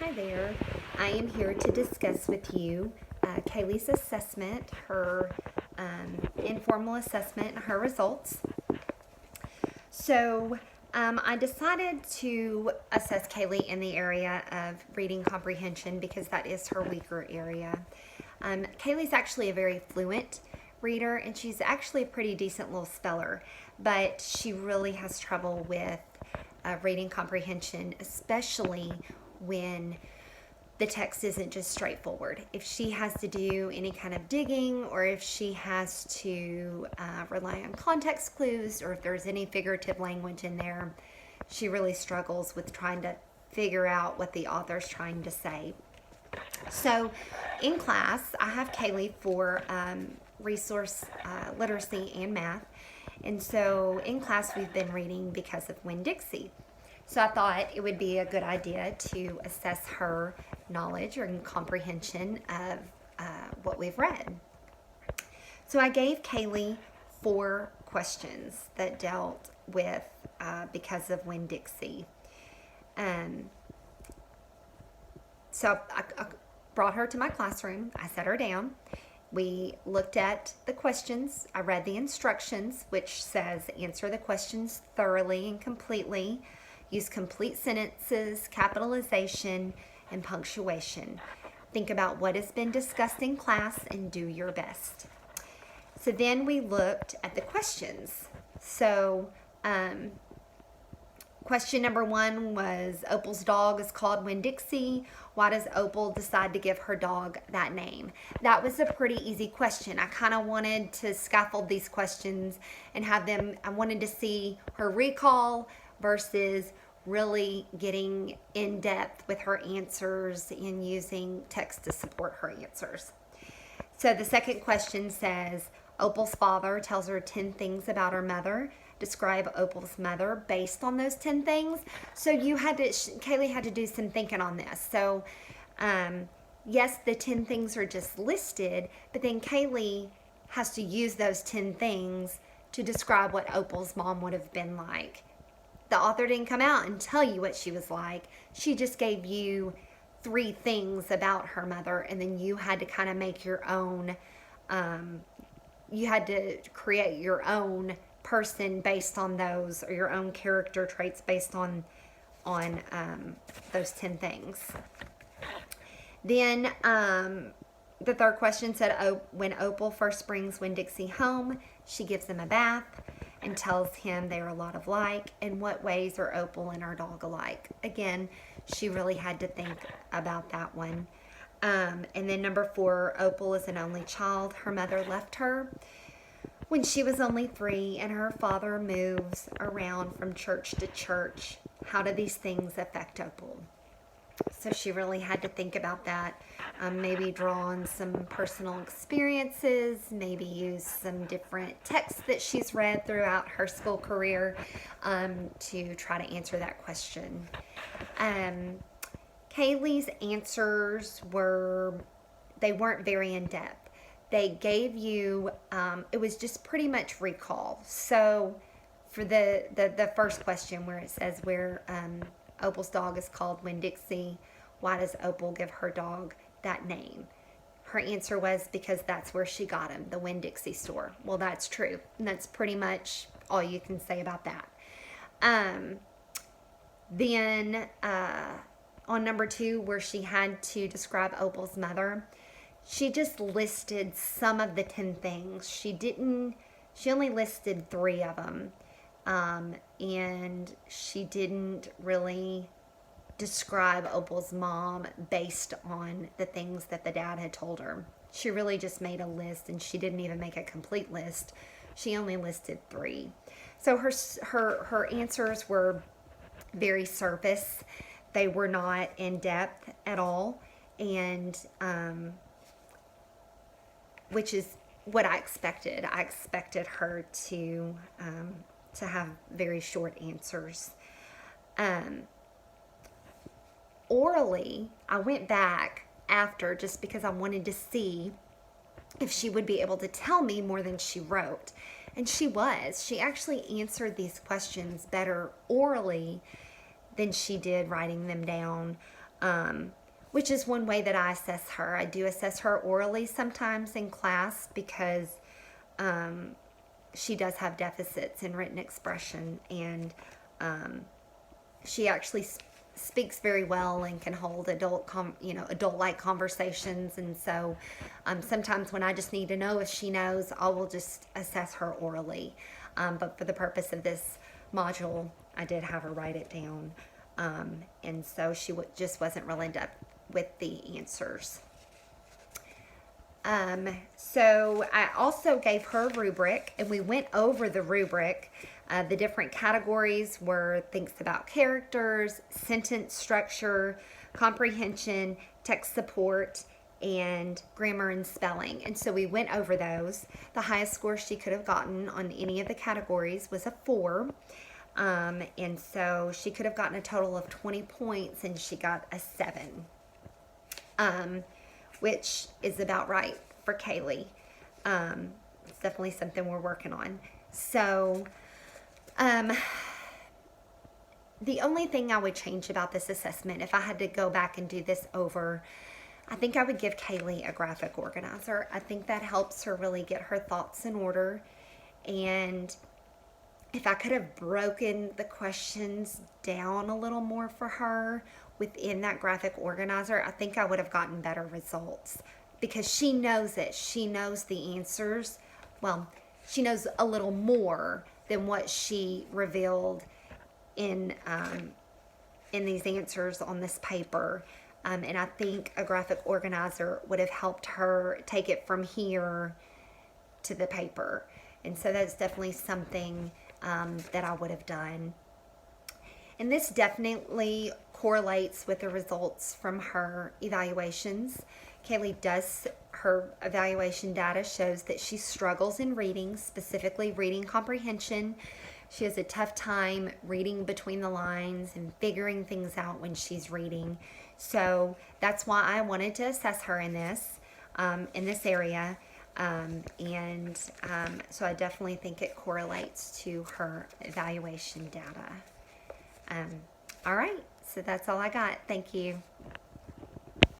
Hi there. I am here to discuss with you Kaylee's assessment, her informal assessment, and her results. I decided to assess Kaylee in the area of reading comprehension because that is her weaker area. Kaylee's actually a very fluent reader, and she's actually a pretty decent little speller, but she really has trouble with reading comprehension, especially when the text isn't just straightforward. If she has to do any kind of digging, or if she has to rely on context clues, or if there's any figurative language in there, she really struggles with trying to figure out what the author's trying to say. So in class, I have Kaylee for resource literacy and math. And so in class, we've been reading Because of Winn-Dixie. So I thought it would be a good idea to assess her knowledge or comprehension of what we've read. So I gave Kaylee 4 questions that dealt with Because of Winn-Dixie. So I brought her to my classroom. I sat her down. We looked at the questions. I read the instructions, which says answer the questions thoroughly and completely. Use complete sentences, capitalization, and punctuation. Think about what has been discussed in class and do your best. So then we looked at the questions. Question number 1 was, Opal's dog is called Winn-Dixie. Why does Opal decide to give her dog that name? That was a pretty easy question. I kind of wanted to scaffold these questions and have them, I wanted to see her recall versus really getting in depth with her answers and using text to support her answers. So the second question says, Opal's father tells her 10 things about her mother. Describe Opal's mother based on those 10 things. So Kaylee had to do some thinking on this. So yes, the 10 things are just listed, but then Kaylee has to use those 10 things to describe what Opal's mom would have been like. The author didn't come out and tell you what she was like. She just gave you 3 things about her mother, and then you had to kind of make your own, you had to create your own person based on those, or your own character traits based on those 10 things. Then the third question said, when Opal first brings Winn-Dixie home, she gives him a bath and tells him they are a lot alike. In what ways are Opal and our dog alike? Again, she really had to think about that one. And then number 4, Opal is an only child. Her mother left her when she was only 3, and her father moves around from church to church. How do these things affect Opal? So she really had to think about that. Maybe draw on some personal experiences, maybe use some different texts that she's read throughout her school career to try to answer that question. Kaylee's answers weren't very in-depth. They gave you, it was just pretty much recall. So for the first question where it says where Opal's dog is called Winn-Dixie, why does Opal give her dog that name? Her answer was because that's where she got him, the Winn-Dixie store. Well, that's true. And that's pretty much all you can say about that. Then on number 2, where she had to describe Opal's mother, she just listed some of the 10 things. She only listed 3 of them. And she didn't really describe Opal's mom based on the things that the dad had told her. She really just made a list, and she didn't even make a complete list. She only listed 3. So her answers were very surface. They were not in depth at all, and which is what I expected. I expected her to have very short answers. Orally, I went back after just because I wanted to see if she would be able to tell me more than she wrote. And she was. She actually answered these questions better orally than she did writing them down. which is one way that I assess her. I do assess her orally sometimes in class because she does have deficits in written expression, and she actually speaks very well and can hold adult-like conversations. And so sometimes when I just need to know if she knows, I will just assess her orally. But for the purpose of this module, I did have her write it down. And so she just wasn't real in depth with the answers. So I also gave her a rubric, and we went over the rubric. The different categories were things about characters, sentence structure, comprehension, text support, and grammar and spelling. And so we went over those. The highest score she could have gotten on any of the categories was a 4. And so she could have gotten a total of 20 points, and she got a 7. Which is about right for Kaylee. It's definitely something we're working on. So, the only thing I would change about this assessment, if I had to go back and do this over, I think I would give Kaylee a graphic organizer. I think that helps her really get her thoughts in order. And if I could have broken the questions down a little more for her within that graphic organizer, I think I would have gotten better results, because she knows it. She knows the answers. Well, she knows a little more than what she revealed in these answers on this paper. And I think a graphic organizer would have helped her take it from here to the paper. And so that's definitely something that I would have done. And this definitely correlates with the results from her evaluations. Kaylee her evaluation data shows that she struggles in reading, specifically reading comprehension. She has a tough time reading between the lines and figuring things out when she's reading. So that's why I wanted to assess her in this area. So I definitely think it correlates to her evaluation data. All right, so that's all I got. Thank you.